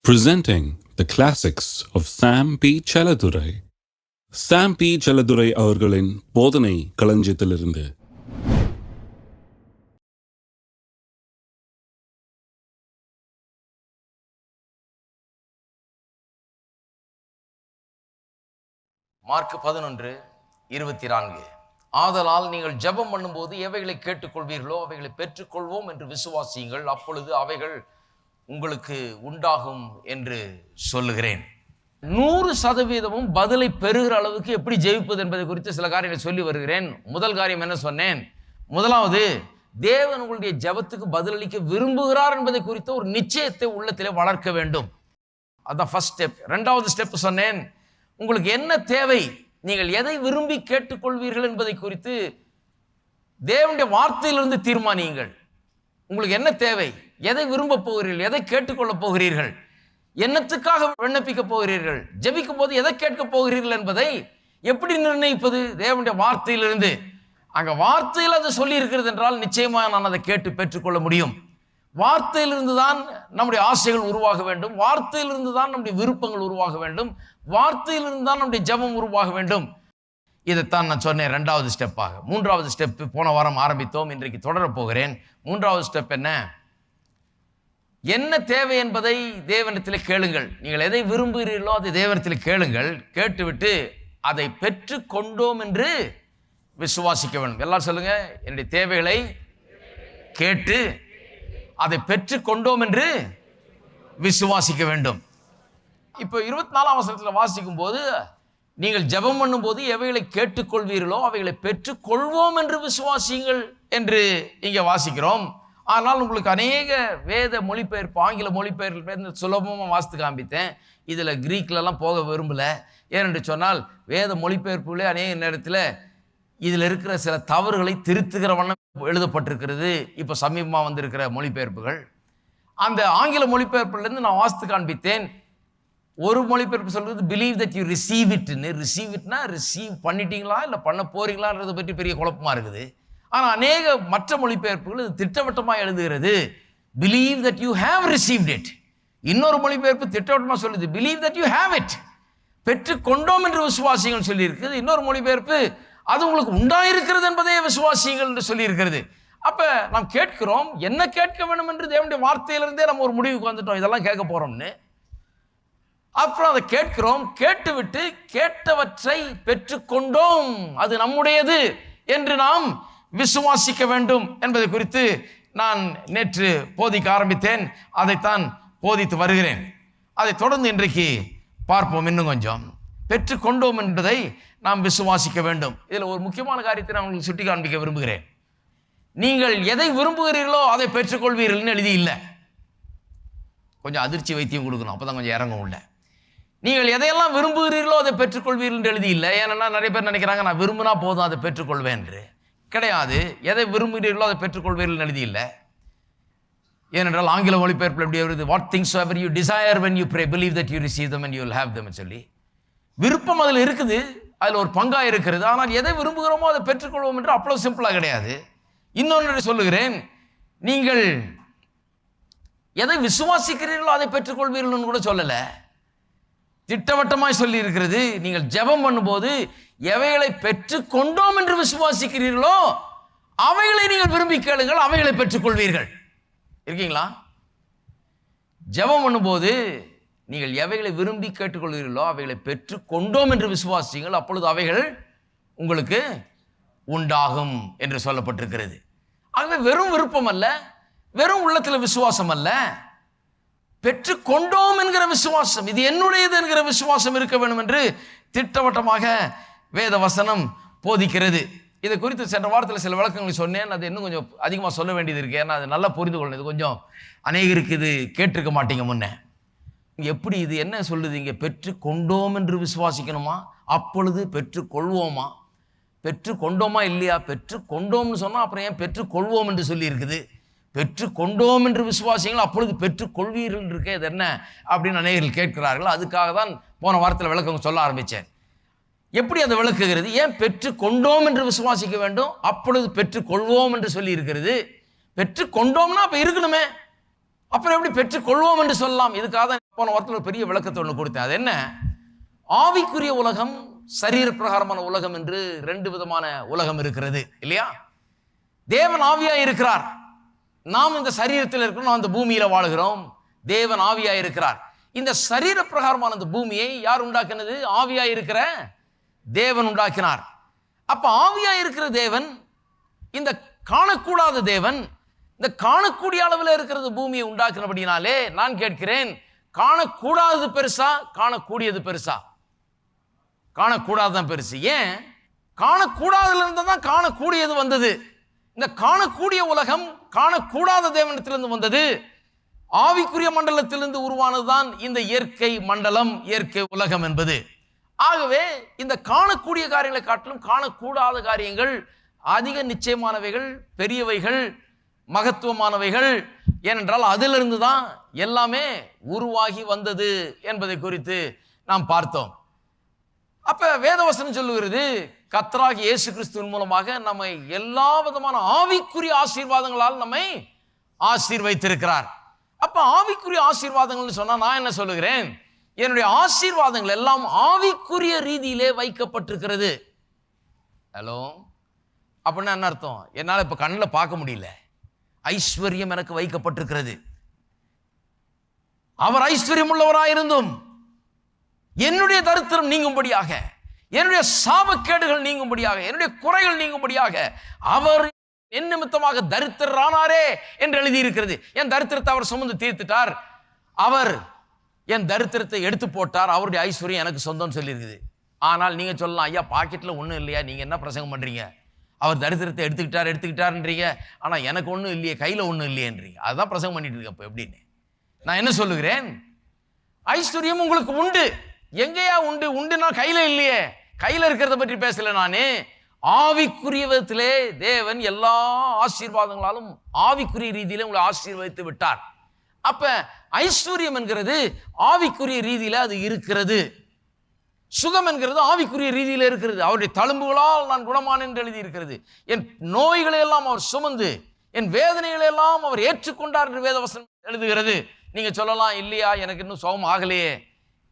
Presenting the classics of Sam P. Chaladurai. Sam P. Chaladurai அவர்களின் போதனை களஞ்சியத்திலிருந்து. Mark 11:24. ஆதலால் நீங்கள் ஜெபம் பண்ணும்போது எவைகளை கேட்டுக்கொள்வீர்களோ அவைகளை பெற்றுக்கொள்வோம் என்று விசுவாசியுங்கள், அப்பொழுது அவைகள் உங்களுக்கு உண்டாகும் என்று சொல்லுகிறேன். 100% பதிலை பெறுகிற அளவுக்கு எப்படி ஜெயிப்பது என்பதை குறித்து சில காரியங்களை சொல்லி வருகிறேன். முதல் காரியம் என்ன சொன்னேன்? முதலாவது, தேவன் உங்களுடைய ஜெபத்துக்கு பதிலளிக்க விரும்புகிறார் என்பதை குறித்த ஒரு நிச்சயத்தை உள்ளத்திலே வளர்க்க வேண்டும். அதுதான் ஃபர்ஸ்ட் ஸ்டெப். ரெண்டாவது ஸ்டெப் சொன்னேன், உங்களுக்கு என்ன தேவை, நீங்கள் எதை விரும்பி கேட்டுக்கொள்வீர்கள் என்பதை குறித்து தேவனுடைய வார்த்தையிலிருந்து தீர்மானியுங்கள். உங்களுக்கு என்ன தேவை, எதை விரும்ப போகிறீர்கள், எதை கேட்டுக்கொள்ளப் போகிறீர்கள், என்னத்துக்காக விண்ணப்பிக்க போகிறீர்கள், ஜெபிக்கும் போது எதை கேட்க போகிறீர்கள் என்பதை எப்படி நிர்ணயிப்பது? தேவனுடைய வார்த்தையிலிருந்து. அங்க வார்த்தையில் அது சொல்லி இருக்கிறது என்றால் நிச்சயமாக நான் அதை கேட்டு பெற்றுக்கொள்ள முடியும். வார்த்தையிலிருந்து தான் நம்முடைய ஆசைகள் உருவாக வேண்டும், வார்த்தையிலிருந்து தான் நம்முடைய விருப்பங்கள் உருவாக வேண்டும், வார்த்தையிலிருந்து தான் நம்முடைய ஜெபம் உருவாக வேண்டும். இதைத்தான் நான் சொன்னேன் ரெண்டாவது ஸ்டெப்பாக. மூன்றாவது ஸ்டெப் போன வாரம் ஆரம்பித்தோம், இன்றைக்கு தொடரப் போகிறேன். மூன்றாவது ஸ்டெப் என்ன தேவை என்பதை தேவனிடத்தில் கேளுங்கள். நீங்கள் எதை விரும்புகிறீர்களோ அதை தேவனிடத்தில் கேளுங்கள். கேட்டுவிட்டு அதை பெற்று கொண்டோம் என்று விசுவாசிக்க வேண்டும். எல்லாரும் சொல்லுங்க, என்னுடைய தேவைகளை கேட்டு அதை பெற்று கொண்டோம் என்று விசுவாசிக்க வேண்டும். இப்போ 24ஆம் வசனத்தில் வாசிக்கும் போது, நீங்கள் ஜெபம் பண்ணும் போது எவைகளை கேட்டுக்கொள்வீர்களோ அவைகளை பெற்றுக் கொள்வோம் என்று விசுவாசியுங்கள் என்று இங்கே வாசிக்கிறோம். ஆனால் உங்களுக்கு அநேக வேத மொழிபெயர்ப்பு, ஆங்கில மொழிபெயர்ப்பு சுலபமாக வாசித்து காண்பித்தேன். இதில் கிரீக்லலாம் போக விரும்பலை. ஏனென்று சொன்னால் வேத மொழிபெயர்ப்புகளே அநேக நேரத்தில் இதில் இருக்கிற சில தவறுகளை திருத்துகிற வண்ணம் எழுதப்பட்டிருக்கிறது. இப்போ சமீபமாக வந்திருக்கிற மொழிபெயர்ப்புகள், அந்த ஆங்கில மொழிபெயர்ப்புலேருந்து நான் வாசித்து காண்பித்தேன். ஒரு மொழிபெயர்ப்பு சொல்கிறது பிலீவ் தட் யூ ரிசீவ் இட்னு. ரிசீவ் இட்னா ரிசீவ் பண்ணிட்டீங்களா இல்லை பண்ண போறீங்களான்றதை பற்றி பெரிய குழப்பமாக இருக்குது. ஆனால் அநேக மற்ற மொழிபெயர்ப்புகள் இது திட்டவட்டமாக எழுதுகிறது, believe that you have received it. இன்னொரு மொழிபெயர்ப்பு திட்டவட்டமாக சொல்லுது, believe that you have it, பெற்று கொண்டோம் என்று விசுவாசிகள் சொல்லியிருக்குது. இன்னொரு மொழிபெயர்ப்பு அது உங்களுக்கு உண்டாயிருக்கிறது என்பதே விசுவாசிகள் என்று சொல்லியிருக்கிறது. அப்போ நாம் கேட்கிறோம், என்ன கேட்க வேண்டும் என்று தேவனுடைய வார்த்தையிலிருந்தே நம்ம ஒரு முடிவுக்கு வந்துட்டோம், இதெல்லாம் கேட்க போகிறோம்னு. அப்புறம் அதை கேட்கிறோம், கேட்டுவிட்டு கேட்டவற்றை பெற்றுக்கொண்டோம், அது நம்முடையது என்று நாம் விசுவாசிக்க வேண்டும் என்பதை குறித்து நான் நேற்று போதிக்க ஆரம்பித்தேன். அதைத்தான் போதித்து வருகிறேன். அதை தொடர்ந்து இன்றைக்கு பார்ப்போம். இன்னும் கொஞ்சம் பெற்றுக்கொண்டோம் என்பதை நாம் விசுவாசிக்க வேண்டும். இதில் ஒரு முக்கியமான காரியத்தை நான் உங்களுக்கு சுட்டி காண்பிக்க விரும்புகிறேன். நீங்கள் எதை விரும்புகிறீர்களோ அதை பெற்றுக்கொள்வீர்கள்னு எழுதி இல்லை. கொஞ்சம் அதிர்ச்சி வைத்தியம் கொடுக்கணும், அப்போ தான் கொஞ்சம் இறங்கும் உள்ள. நீங்கள் எதையெல்லாம் விரும்புகிறீர்களோ அதை பெற்றுக்கொள்வீர்கள் என்று எழுதி இல்லை. ஏன்னா நிறைய பேர் நினைக்கிறாங்க நான் விரும்பினா போதும் அதை பெற்றுக்கொள்வேன் என்று. கிடையாது. எதை விரும்புகிறீர்களோ அதை பெற்றுக்கொள்வீர்கள் எழுதி இல்லை. ஏனென்றால் ஆங்கில மொழிபெயர்ப்பில் எப்படி வருது, what things ever you desire when you pray believe that you receive them and you will have them சொல்லி. விருப்பம் அதில் இருக்குது, அதில் ஒரு பங்காக இருக்கிறது. ஆனால் எதை விரும்புகிறோமோ அதை பெற்றுக்கொள்வோம் என்று அவ்வளோ சிம்பிளாக கிடையாது. இன்னொன்று சொல்லுகிறேன், நீங்கள் எதை விசுவாசிக்கிறீர்களோ அதை பெற்றுக்கொள்வீர்கள்னு கூட சொல்லலை, திட்டவட்டமாய் சொல்லி இருக்கிறது. நீங்கள் ஜெபம் பண்ணும்போது எவைகளை பெற்று கொண்டோம் என்று விசுவாசிக்கிறீர்களோ அவைகளை நீங்கள் விரும்பி கேளுங்கள், அவைகளை பெற்றுக்கொள்வீர்கள். இருக்கீங்களா? ஜெபம் பண்ணும்போது நீங்கள் எவைகளை விரும்பி கேட்டுக்கொள்வீர்களோ அவைகளை பெற்று கொண்டோம் என்று விசுவாசிங்கள், அப்பொழுது அவைகள் உங்களுக்கு உண்டாகும் என்று சொல்லப்பட்டிருக்கிறது. ஆகவே வெறும் விருப்பம் அல்ல, வெறும் உள்ளத்தில் விசுவாசம் அல்ல, பெற்று கொண்டோம் என்கிற விசுவாசம், இது என்னுடையது என்கிற விசுவாசம் இருக்க வேண்டும் என்று திட்டவட்டமாக வேத வசனம் போதிக்கிறது. இதை குறித்து சென்ற வாரத்தில் சில விளக்கங்களை சொன்னேன். அது இன்னும் கொஞ்சம் அதிகமாக சொல்ல வேண்டியது இருக்கு. ஏன்னா அது நல்லா புரிந்து கொள்ளணும். இது கொஞ்சம் அநேகருக்கு இது கேட்டிருக்க மாட்டீங்க முன்ன. எப்படி இது என்ன சொல்லுது இங்கே? பெற்று கொண்டோம் என்று விசுவாசிக்கணுமா, அப்பொழுது பெற்று கொள்வோமா? பெற்று கொண்டோமா இல்லையா? பெற்று கொண்டோம்னு சொன்னால் அப்புறம் ஏன் பெற்று கொள்வோம் என்று சொல்லி இருக்குது? பெற்று கொண்டோம் என்று விசுவாசிங்கள், அப்பொழுது பெற்று கொள்வீர்கள் இருக்கே, இது என்ன அப்படின்னு அநேகர்கள் கேட்கிறார்கள். அதுக்காக தான் போன வாரத்தில் விளக்கம் சொல்ல ஆரம்பித்தேன். எப்படி அதை விளக்குகிறது? ஏன் பெற்று கொண்டோம் என்று விசுவாசிக்க வேண்டும், அப்பொழுது பெற்று கொள்வோம் என்று சொல்லி இருக்கிறது? பெற்று கொண்டோம்னா அப்போ இருக்கணுமே, அப்புறம் எப்படி பெற்றுக்கொள்வோம் என்று சொல்லலாம்? இதுக்காக தான் போன வாரத்தில் ஒரு பெரிய விளக்கத்தை ஒன்று கொடுத்தேன். அது என்ன? ஆவிக்குரிய உலகம், சரீர பிரகாரமான உலகம் என்று 2 விதமான உலகம் இருக்கிறது இல்லையா? தேவன் ஆவியா இருக்கிறார். நாம் இந்த சரீரத்தில் இருக்கிறோம், நாம் இந்த பூமியில வாழுகிறோம். தேவன் ஆவியா இருக்கிறார். இந்த சரீர பிரகாரமான இந்த பூமியை யார் உண்டாக்கினது? ஆவியா இருக்கிற தேவன் உண்டாக்கினார். அப்ப ஆவியா இருக்கிற தேவன், இந்த காணக்கூடாத தேவன், இந்த காணக்கூடிய அளவில் இருக்கிறது பூமியை உண்டாக்குனபடினாலே நான் கேட்கிறேன், காணக்கூடாதது பெருசா காணக்கூடியது பெருசா? காணக்கூடாதுதான் பெருசு. ஏன்? காணக்கூடாதுல இருந்து தான் காணக்கூடியது வந்தது. இந்த காணக்கூடிய உலகம் காணக்கூடாத தேவனிடத்திலிருந்து வந்தது. ஆவிக்குரிய மண்டலத்திலிருந்து உருவானதுதான் இந்த இயற்கை மண்டலம், இயற்கை உலகம் என்பது. ஆகவே இந்த காணக்கூடிய காரியங்களை காட்டிலும் காணக்கூடாத காரியங்கள் அதிக நிச்சயமானவைகள், பெரியவைகள், மகத்துவமானவைகள். ஏனென்றால் அதிலிருந்து தான் எல்லாமே உருவாகி வந்தது என்பதை குறித்து நாம் பார்த்தோம். அப்ப வேதவசனம் சொல்லுகிறது, கர்த்தராகிய இயேசு கிறிஸ்துவின் மூலமாக நம்மை எல்லா விதமான ஆவிக்குரிய ஆசீர்வாதங்களால் நம்மை ஆசீர்வதித்திருக்கிறார். அப்ப ஆவிக்குரிய ஆசீர்வாதங்கள்னு சொன்னா நான் என்ன சொல்லுகிறேன்? என்னுடைய ஆசீர்வாதங்கள் எல்லாம் ஆவிக்குரிய ரீதியிலே வைக்கப்பட்டிருக்கிறது. ஹலோ, அப்படின்னா என்ன அர்த்தம்? என்னால் இப்ப கண்ணில் பார்க்க முடியல, ஐஸ்வர்யம் எனக்கு வைக்கப்பட்டிருக்கிறது. அவர் ஐஸ்வர்யம் உள்ளவராயிருந்தும் என்னுடைய தரித்திரம் நீங்கும்படியாக, என்னுடைய சாபக்கேடுகள் நீங்கும்படியாக, என்னுடைய குறைகள் நீங்கும்படியாக அவர் என் நிமித்தமாக தரித்திரரானாரே என்று எழுதியிருக்கிறது. என் தரித்திரத்தை அவர் சுமந்து தீர்த்துட்டார், அவர் என் தரித்திரத்தை எடுத்து போட்டார், அவருடைய ஐஸ்வர்யம் எனக்கு சொந்தம் சொல்லியிருக்குது. ஆனால் நீங்க சொல்லலாம், ஐயா பாக்கெட்ல ஒன்றும் இல்லையா, நீங்க என்ன பிரசங்கம் பண்றீங்க? அவர் தரித்திரத்தை எடுத்துக்கிட்டாருன்றீங்க, ஆனா எனக்கு ஒன்றும் இல்லையே, கையில ஒன்றும் இல்லையேன்றீங்க. அதுதான் பிரசங்கம் பண்ணிட்டு இருக்க. அப்போ எப்படின்னு நான் என்ன சொல்லுகிறேன்? ஐஸ்வர்யம் உங்களுக்கு உண்டு. எங்கேயா உண்டு? உண்டுனா கையில இல்லையே. கையில இருக்கிறத பற்றி பேசல நானு. ஆவிக்குரிய விதத்திலே தேவன் எல்லா ஆசீர்வாதங்களாலும் ஆவிக்குரிய ரீதியில உங்களை ஆசீர்வதித்து விட்டார். அப்ப ஐஸ்வர்யம் என்கிறது ஆவிக்குரிய ரீதியில அது இருக்கிறது. சுகம் என்கிறது ஆவிக்குரிய ரீதியில இருக்கிறது. அவருடைய தழும்புகளால் நான் குணமானேன் என்று எழுதி இருக்கிறது. என் நோய்களை எல்லாம் அவர் சுமந்து, என் வேதனைகளை எல்லாம் அவர் ஏற்றுக்கொண்டார் என்று வேதவசனம் எழுதுகிறது. நீங்க சொல்லலாம், இல்லையா எனக்கு இன்னும் சுகம் ஆகலையே.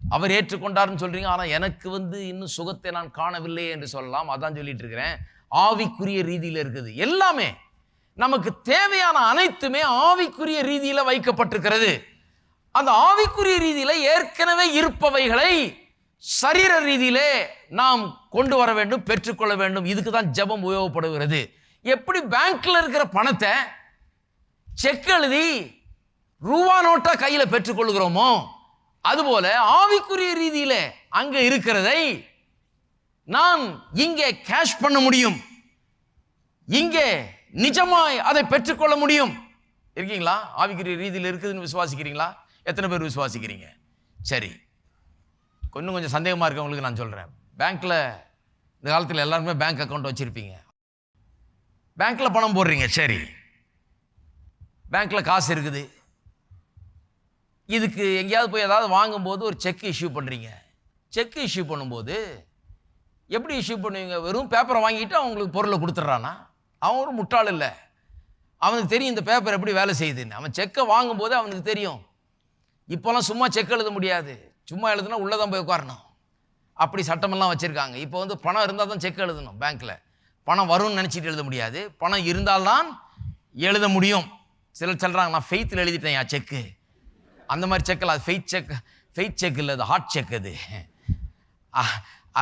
அவர் ஏற்றுக்கொண்டார்னு சொல்றீங்க, ஆனா எனக்கு இன்னும் சுகத்தை நான் காணவில்லை என்று சொல்லலாம். அதான் சொல்லிட்டு இருக்கிறேன், ஆவிக்குரிய ரீதியில இருக்குது. எல்லாமே நமக்கு தேவையான அனைத்துமே ஆவிக்குரிய ரீதியில வைக்கப்பட்டிருக்கிறது. அந்த ஆவிக்குரிய ரீதியில ஏற்கனவே இருப்பவைகளை சரீர ரீதியிலே நாம் கொண்டு வர வேண்டும், பெற்றுக்கொள்ள வேண்டும். இதுக்கு தான் ஜெபம் உபயோகப்படுகிறது. எப்படி பேங்க்ல இருக்கிற பணத்தை செக் எழுதி ரூபா நோட்டா கையில பெற்றுக்கொள்கிறோமோ, அதுபோல ஆவிக்குரிய ரீதியில அங்க இருக்கிறதை நான் இங்கே கேஷ் பண்ண முடியும், இங்கே நிஜமாய் அதை பெற்றுக்கொள்ள முடியும். இருக்கீங்களா? ஆவிக்குரிய ரீதியில் இருக்குதுன்னு விசுவாசிக்கிறீங்களா? எத்தனை பேர் விசுவாசிக்கிறீங்க? சரி, இன்னும் கொஞ்சம் சந்தேகமா இருக்கவங்களுக்கு நான் சொல்றேன். பேங்க்ல இந்த காலத்தில் எல்லாருமே பேங்க் அக்கௌண்ட் வச்சிருப்பீங்க. பேங்க்ல பணம் போடுறீங்க. சரி, பேங்க்ல காசு இருக்குது. இதுக்கு எங்கேயாவது போய் ஏதாவது வாங்கும்போது ஒரு செக் இஷ்யூ பண்ணுறீங்க. செக் இஷ்யூ பண்ணும்போது எப்படி இஷ்யூ பண்ணுவீங்க? வெறும் பேப்பரை வாங்கிட்டு அவங்களுக்கு பொருளை கொடுத்துட்றானா? அவன் ஒரு முட்டாள் இல்லை. அவனுக்கு தெரியும் இந்த பேப்பர் எப்படி வேலை செய்யுதுன்னு. அவன் செக்கை வாங்கும்போது அவனுக்கு தெரியும். இப்போலாம் சும்மா செக் எழுத முடியாது. சும்மா எழுதுனா உள்ளே தான் போய் உட்காரணும். அப்படி சட்டமெல்லாம் வச்சுருக்காங்க. இப்போ பணம் இருந்தால் தான் செக் எழுதணும். பேங்க்கில் பணம் வரும்னு நினச்சிட்டு எழுத முடியாது, பணம் இருந்தால்தான் எழுத முடியும். சிலர் சொல்கிறாங்க, நான் ஃபெய்த்தில் எழுதிட்டேன் என் செக்கு. அந்த மாதிரி செக்கில் அது ஃபெய்த் செக் இல்லை, அது ஹார்ட் செக். அது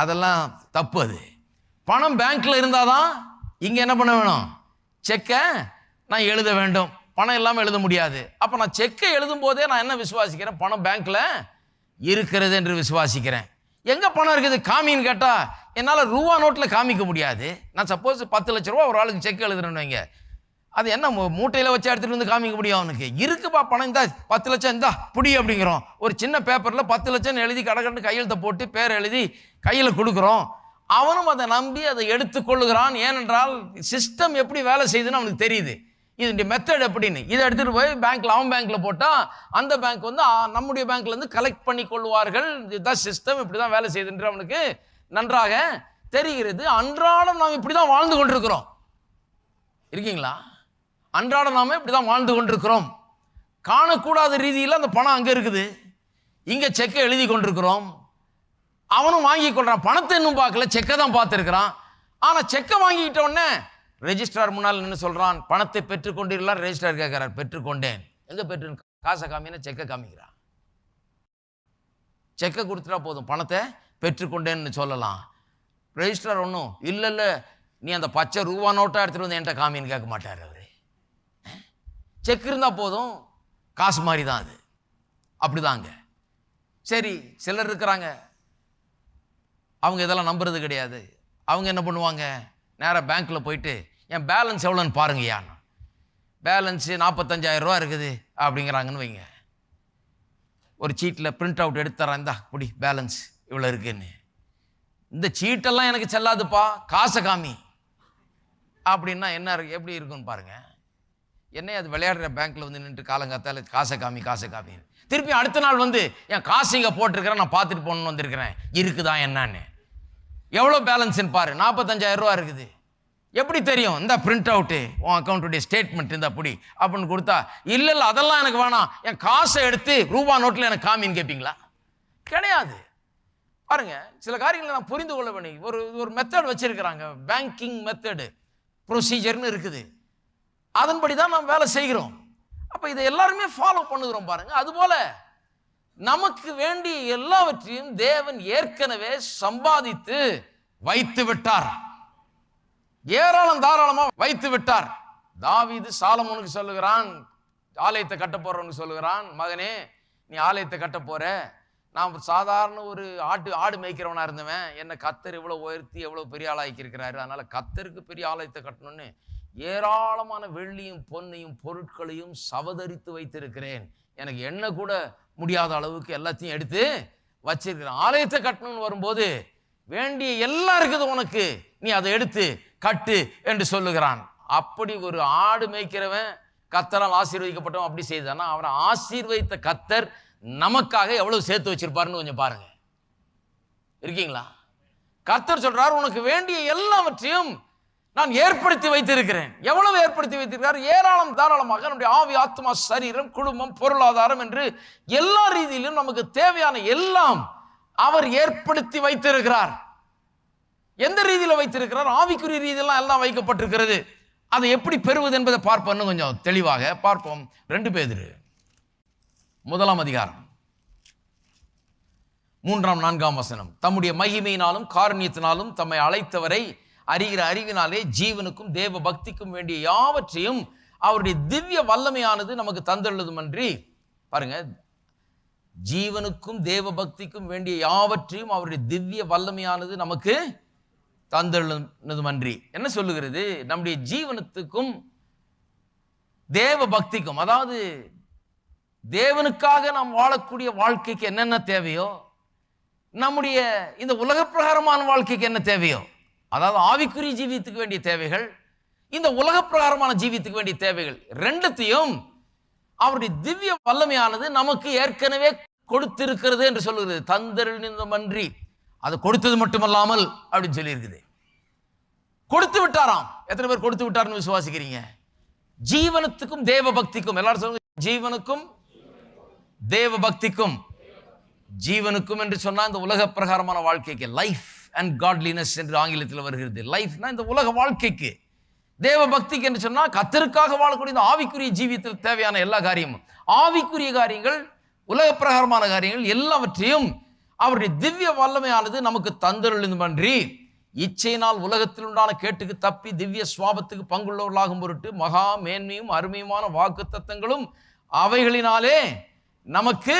அதெல்லாம் தப்பு. அது பணம் பேங்க்கில் இருந்தால் தான் இங்கே என்ன பண்ண வேணும்? செக்கை நான் எழுத வேண்டும். பணம் இல்லாமல் எழுத முடியாது. அப்போ நான் செக்கை எழுதும் போதே நான் என்ன விசுவாசிக்கிறேன்? பணம் பேங்க்கில் இருக்கிறது என்று விசுவாசிக்கிறேன். எங்கே பணம் இருக்குது காமின்னு கேட்டால் என்னால் ரூபா நோட்டில் காமிக்க முடியாது. நான் சப்போஸ் 10 லட்ச ரூபா ஒரு ஆளுக்கு செக் எழுதுறேன்னு வைங்க, அது என்ன மூட்டையில் வச்சு எடுத்துகிட்டு வந்து காமிக்க முடியும்? அவனுக்கு இருக்குப்பா பணம், இந்தா 10 லட்சம் இந்தா புடி அப்படிங்கிறோம். ஒரு சின்ன பேப்பரில் 10 லட்சம் எழுதி கடற்கண்டு கையெழுத்தை போட்டு பேர் எழுதி கையில் கொடுக்குறோம். அவனும் அதை நம்பி அதை எடுத்துக்கொள்ளுகிறான். ஏனென்றால் சிஸ்டம் எப்படி வேலை செய்யுதுன்னு அவனுக்கு தெரியுது. இதனுடைய மெத்தட் எப்படின்னு இதை எடுத்துகிட்டு போய் பேங்க்கில், அவன் பேங்க்கில் போட்டால் அந்த பேங்க் நம்முடைய பேங்க்லேருந்து கலெக்ட் பண்ணி கொள்வார்கள். இதுதான் சிஸ்டம், இப்படி தான் வேலை செய்யுதுன்ற அவனுக்கு நன்றாக தெரிகிறது. அன்றாடம் நாம் இப்படி தான் வாழ்ந்து கொண்டிருக்கிறோம். இருக்கீங்களா? அன்றாடம் நாம இப்படி தான் வாழ்ந்து கொண்டிருக்கிறோம். காணக்கூடாத ரீதியில் அந்த பணம் அங்கே இருக்குது, இங்கே செக்கை எழுதி கொண்டிருக்கிறோம். அவனும் வாங்கி கொள்றான், பணத்தை இன்னும் பார்க்கல, செக்கை தான் பார்த்துருக்கிறான். ஆனால் செக்கை வாங்கிக்கிட்ட உடனே ரெஜிஸ்ட்ரார் முன்னால் நின்று சொல்கிறான், பணத்தை பெற்றுக்கொண்டீர்களா? ரெஜிஸ்ட்ரார் கேட்குறார், பெற்றுக்கொண்டேன். எங்கே பெற்று? காசை காமினா செக்கை காமிக்கிறான். செக்கை கொடுத்துட்டா போதும், பணத்தை பெற்றுக்கொண்டேன்னு சொல்லலாம். ரெஜிஸ்ட்ரார் ஒன்றும் இல்லை, நீ அந்த பச்சை ரூபா நோட்டாக எடுத்துகிட்டு வந்து என்கிட்ட காமின்னு கேட்க மாட்டார் அவர். செக் இருந்தால் போதும், காசு மாதிரி தான் அது. அப்படிதாங்க. சரி, சிலர் இருக்கிறாங்க, அவங்க இதெல்லாம் நம்புறது கிடையாது. அவங்க என்ன பண்ணுவாங்க, நேராக பேங்க்கில் போயிட்டு என் பேலன்ஸ் எவ்வளோன்னு பாருங்கய்யா, பேலன்ஸு 45,000 ரூபா இருக்குது அப்படிங்கிறாங்கன்னு வைங்க. ஒரு சீட்டில் பிரிண்ட் அவுட் எடுத்து தரேன், இந்தா புடி பேலன்ஸ் இவ்வளோ இருக்குன்னு. இந்த சீட்டெல்லாம் எனக்கு செல்லாதுப்பா, காசை காமி அப்படின்னா என்ன எப்படி இருக்குன்னு பாருங்க. என்ன அது விளையாடுற பேங்க்கில் வந்து நின்று காலங்காத்தால காசை காமி காசை காமி, திருப்பி அடுத்த நாள் வந்து என் காசு இங்கே போட்டிருக்கிறேன், நான் பார்த்துட்டு போகணுன்னு வந்திருக்கிறேன், இருக்குதா என்னன்னு, எவ்வளோ பேலன்ஸ்ன்னு பாரு, 45,000 ரூபா இருக்குது. எப்படி தெரியும்? இந்த பிரிண்ட் அவுட்டு உன் அக்கௌண்ட்டுடைய ஸ்டேட்மெண்ட் இந்த அப்படி அப்படின்னு கொடுத்தா, இல்லை அதெல்லாம் எனக்கு வேணாம், என் காசை எடுத்து ரூபா நோட்டில் எனக்கு காமின்னு கேட்பீங்களா? கிடையாது. பாருங்க, சில காரியங்களை நான் புரிந்து கொள்ள வேண்டிய ஒரு மெத்தட் வச்சிருக்கிறாங்க, பேங்கிங் மெத்தடு ப்ரொசீஜர்னு இருக்குது. அதன்படி தான் நாம் வேலை செய்கிறோம். அப்போ இதை எல்லாருமே ஃபாலோ பண்ணுகிறோம் பாருங்க. அதுபோல நமக்கு வேண்டிய எல்லாவற்றையும் தேவன் ஏற்கனவே சம்பாதித்து வைத்து விட்டார், ஏராளம் தாராளமா வைத்து விட்டார். தாவீது சாலமோனுக்கு சொல்லுகிறான், ஆலயத்தை கட்ட போறவனுக்கு சொல்லுகிறான், மகனே நீ ஆலயத்தை கட்ட போற, நான் சாதாரண ஒரு ஆடு மேய்க்கிறவனா இருந்தவன், என்ன கத்தர் இவ்வளவு உயர்த்தி எவ்வளவு பெரிய ஆளாக்கி இருக்கிறாரு, அதனால கத்தருக்கு பெரிய ஆலயத்தை கட்டணும்னு ஏராளமான வெள்ளியும் பொன்னையும் பொருட்களையும் சவதரித்து வைத்திருக்கிறேன், எனக்கு என்ன கூட முடியாத அளவுக்கு எல்லாத்தையும் எடுத்து வச்சிருக்கிறேன், ஆலயத்தை கட்டணும்னு வரும்போது வேண்டிய எல்லாம் இருக்குது உனக்கு, நீ அதை எடுத்து கட்டு என்று சொல்லுகிறான். அப்படி ஒரு ஆடு மேய்க்கிறவன் கத்தரால் ஆசீர்வதிக்கப்பட்டவன் அப்படி செய்தானா, அவரை ஆசீர்வதித்த கத்தர் நமக்காக எவ்வளவு சேர்த்து வச்சிருப்பாருன்னு கொஞ்சம் பாருங்க. இருக்கீங்களா? கர்த்தர் சொல்றார், உனக்கு வேண்டிய எல்லாவற்றையும் நான் ஏற்படுத்தி வைத்திருக்கிறேன். எவ்வளவு ஏற்படுத்தி வைத்திருக்கிறார்? ஏராளம் தாராளமாக. நம்முடைய ஆவி, ஆத்மா, சரீரம், குடும்பம், பொருளாதாரம் என்று எல்லா ரீதியிலும் நமக்கு தேவையான எல்லாம் அவர் ஏற்படுத்தி வைத்திருக்கிறார். எந்த ரீதியில் வைத்திருக்கிறார்? ஆவிக்குரிய ரீதியெல்லாம் எல்லாம் வைக்கப்பட்டிருக்கிறது. அதை எப்படி பெறுவது என்பதை பார்ப்போம், கொஞ்சம் தெளிவாக பார்ப்போம். 2 பேதுரு 1 அதிகாரம் 3-4 வசனம். தம்முடைய மகிமையினாலும் காருண்யத்தினாலும் தம்மை அழைத்தவரை அறிகிற அறிவினாலே ஜீவனுக்கும் தேவ பக்திக்கும் வேண்டிய யாவற்றையும் அவருடைய திவ்ய வல்லமையானது நமக்கு தந்துள்ளதுமன்றி, பாருங்க, ஜீவனுக்கும் தேவ பக்திக்கும் வேண்டிய யாவற்றையும் அவருடைய திவ்ய வல்லமையானது நமக்கு தந்துள்ளதுமன்றி என்ன சொல்லுகிறது? நம்முடைய ஜீவனத்துக்கும் தேவ பக்திக்கும், அதாவது தேவனுக்காக நாம் வாழக்கூடிய வாழ்க்கைக்கு என்னென்ன தேவையோ, நம்முடைய இந்த உலக பிரகாரமான வாழ்க்கைக்கு என்ன தேவையோ, அதாவது ஆவிக்குரிய ஜீவியத்துக்கு வேண்டிய தேவைகள், இந்த உலக பிரகாரமான ஜீவியத்துக்கு வேண்டிய தேவைகள், ரெண்டுத்தையும் அவருடைய திவ்ய வல்லமையானது நமக்கு ஏற்கனவே கொடுத்திருக்கிறது என்று சொல்லுகிறது. தந்தருளினமன்றி, அது கொடுத்தது மட்டுமல்லாமல் அப்படின்னு சொல்லி இருக்குது. கொடுத்து விட்டாராம். எத்தனை பேர் கொடுத்து விட்டார்னு விசுவாசிக்கிறீங்க? ஜீவனத்துக்கும் தேவ பக்திக்கும், எல்லாரும் சொல்லுங்க, ஜீவனுக்கும் தேவ பக்திக்கும். ஜீவனுக்கும் என்று சொன்னா இந்த உலக பிரகாரமான வாழ்க்கைக்கு, லைஃப் அண்ட் காட்லினஸ் என்று ஆங்கிலத்தில் வருகிறது. லைஃப்னா இந்த உலக வாழ்க்கைக்கு, தேவ பக்திக்கு என்று சொன்னா கர்த்தருக்காக வாழக்கூடிய இந்த ஆவிக்குரிய ஜீவியத்தில் தேவையான எல்லா காரியமும், ஆவிக்குரிய காரியங்கள், உலக பிரகாரமான காரியங்கள் எல்லாவற்றையும் அவருடைய திவ்ய வல்லமையானது நமக்கு தந்தருளினமன்றி, இச்சையினால் உலகத்தில் உண்டான கேட்டுக்கு தப்பி திவ்ய சுவாபத்துக்கு பங்குள்ளவர்களாகும் பொருட்டு மகா மேன்மையும் அருமையுமான வாக்கு தத்தங்களும் அவைகளினாலே நமக்கு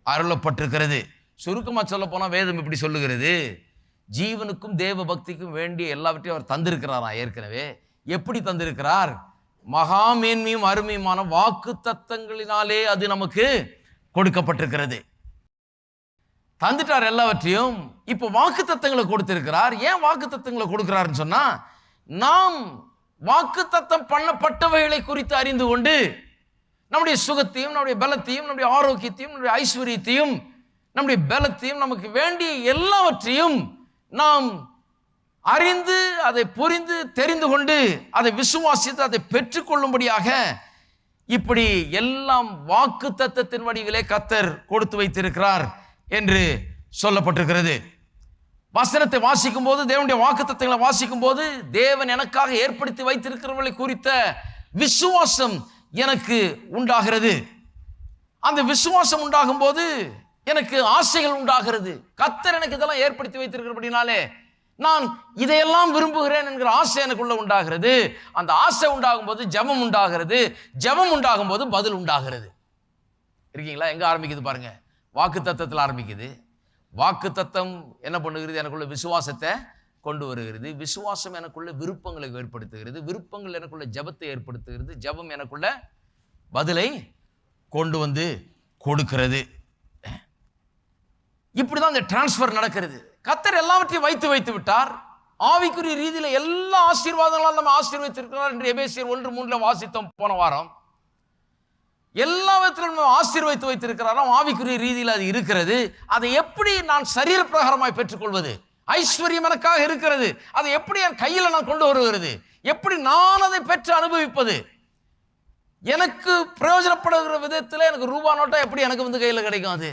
அருளப்பட்டிருக்கிறது. சுருக்கமா சொல்ல போனா வேதம் இப்படி சொல்லுகிறது, ஜீவனுக்கும் தேவ பக்திக்கும் வேண்டிய எல்லாவற்றையும் அவர் தந்திருக்கிறாரா ஏற்கனவே. எப்படி தந்திருக்கிறார்? மகா மேன்மையும் அருமையுமான வாக்கு தத்தங்களினாலே அது நமக்கு கொடுக்கப்பட்டிருக்கிறது. தந்துட்டார் எல்லாவற்றையும். இப்போ வாக்கு தத்தங்களை கொடுத்திருக்கிறார். ஏன் வாக்கு தத்தங்களை கொடுக்கிறாருன்னு சொன்னா, நாம் வாக்கு தத்தம் பண்ணப்பட்டவைகளை குறித்து அறிந்து கொண்டு நம்முடைய சுகத்தையும், நம்முடைய பலத்தையும், நம்முடைய ஆரோக்கியத்தையும், நம்முடைய ஐஸ்வர்யத்தையும், நம்முடைய பலத்தையும், நமக்கு வேண்டிய எல்லாவற்றையும் நாம் அறிந்து, அதை புரிந்து, தெரிந்து கொண்டு, அதை விசுவாசித்து, அதை பெற்றுக்கொள்ளும்படியாக இப்படி எல்லாம் வாக்கு தத்தத்தின் வடிவிலே கர்த்தர் கொடுத்து வைத்திருக்கிறார் என்று சொல்லப்பட்டிருக்கிறது. வசனத்தை வாசிக்கும் போது, தேவனுடைய வாக்கு தத்தங்களை வாசிக்கும் போது, தேவன் எனக்காக ஏற்படுத்தி வைத்திருக்கிறவர்களை குறித்த விசுவாசம் எனக்கு உண்டாகிறது. அந்த விசுவாசம் உண்டாகும் போது எனக்கு ஆசைகள் உண்டாகிறது. கர்த்தர் எனக்கு இதெல்லாம் ஏற்படுத்தி வைத்திருக்கிறபடினாலே நான் இதையெல்லாம் விரும்புகிறேன் என்கிற ஆசை எனக்குள்ள உண்டாகிறது. அந்த ஆசை உண்டாகும் போது ஜெபம் உண்டாகிறது. ஜெபம் உண்டாகும் போது பதில் உண்டாகிறது. இருக்கீங்களா? எங்க ஆரம்பிக்குது பாருங்க. வாக்கு தத்தத்தில் ஆரம்பிக்குது. வாக்கு தத்தம் என்ன பண்ணுகிறது? எனக்குள்ள விசுவாசத்தை கொண்டு வருகிறது. விசுவாசம் எனக்குள்ள விருப்பங்களை ஏற்படுத்துகிறது. விருப்பங்கள் எனக்குள்ள ஜெபத்தை ஏற்படுத்துகிறது. ஜெபம் எனக்குள்ள பதிலை கொண்டு வந்து கொடுக்கிறது. இப்படிதான் இந்த டிரான்ஸ்பர் நடக்கிறது. கர்த்தர் எல்லாவற்றையும் வைத்து விட்டார். ஆவிக்குரிய ரீதியில எல்லா ஆசீர்வாதங்களால் நம்ம ஆசீர்வதித்திருக்கிறார் என்று எபேசியர் 1:3 வாசித்தோம் போன வாரம். எல்லா விதத்திலும் நம்ம ஆசீர்வதித்து வைத்திருக்கிறாராம். ஆவிக்குரிய ரீதியில் அது இருக்கிறது. அதை எப்படி நான் சரீர பிரகாரமாய் பெற்றுக்கொள்வது? ஐஸ்வர்யம் எனக்காக இருக்கிறது. அதை எப்படி என் கையில நான் கொண்டு வருகிறது? எப்படி நான் அதை பெற்று அனுபவிப்பது? எனக்கு பிரயோஜனப்படுகிற விதத்தில் எனக்கு ரூபா நோட்டா எப்படி எனக்கு வந்து கையில் கிடைக்கும்? அது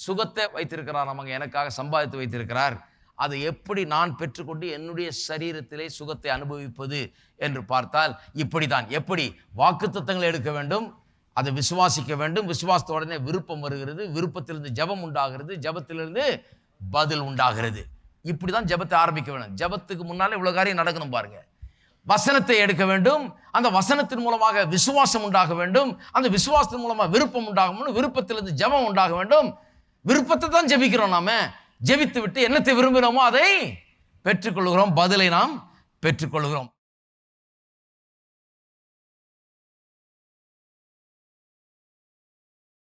சுகத்தை வைத்திருக்கிறார், நமக்கு எனக்காக சம்பாதித்து வைத்திருக்கிறார். அதை எப்படி நான் பெற்றுக்கொண்டு என்னுடைய சரீரத்திலே சுகத்தை அனுபவிப்பது என்று பார்த்தால் இப்படித்தான். எப்படி வாக்குத்தத்தங்களை எடுக்க வேண்டும், அதை விசுவாசிக்க வேண்டும். விசுவாசத்தோடனே விருப்பம் வருகிறது. விருப்பத்திலிருந்து ஜெபம் உண்டாகிறது. ஜெபத்திலிருந்து பதில் உண்டாகிறது. இப்படிதான் ஜெபத்தை ஆரம்பிக்க வேண்டும். ஜெபத்துக்கு முன்னாலே இவ்வளவு காரியம் நடக்கணும் பாருங்க. வசனத்தை எடுக்க வேண்டும். அந்த வசனத்தின் மூலமாக விசுவாசம் உண்டாக வேண்டும். அந்த விசுவாசத்தின் மூலமாக விருப்பம் உண்டாகும். விருப்பத்திலிருந்து ஜெபம் உண்டாக வேண்டும். விருப்பத்தை தான் ஜெபிக்கிறோம். நாம ஜெபித்து விட்டு என்னத்தை விரும்பினோமோ அதை பெற்றுக்கொள்கிறோம். பதிலை நாம் பெற்றுக்கொள்கிறோம்.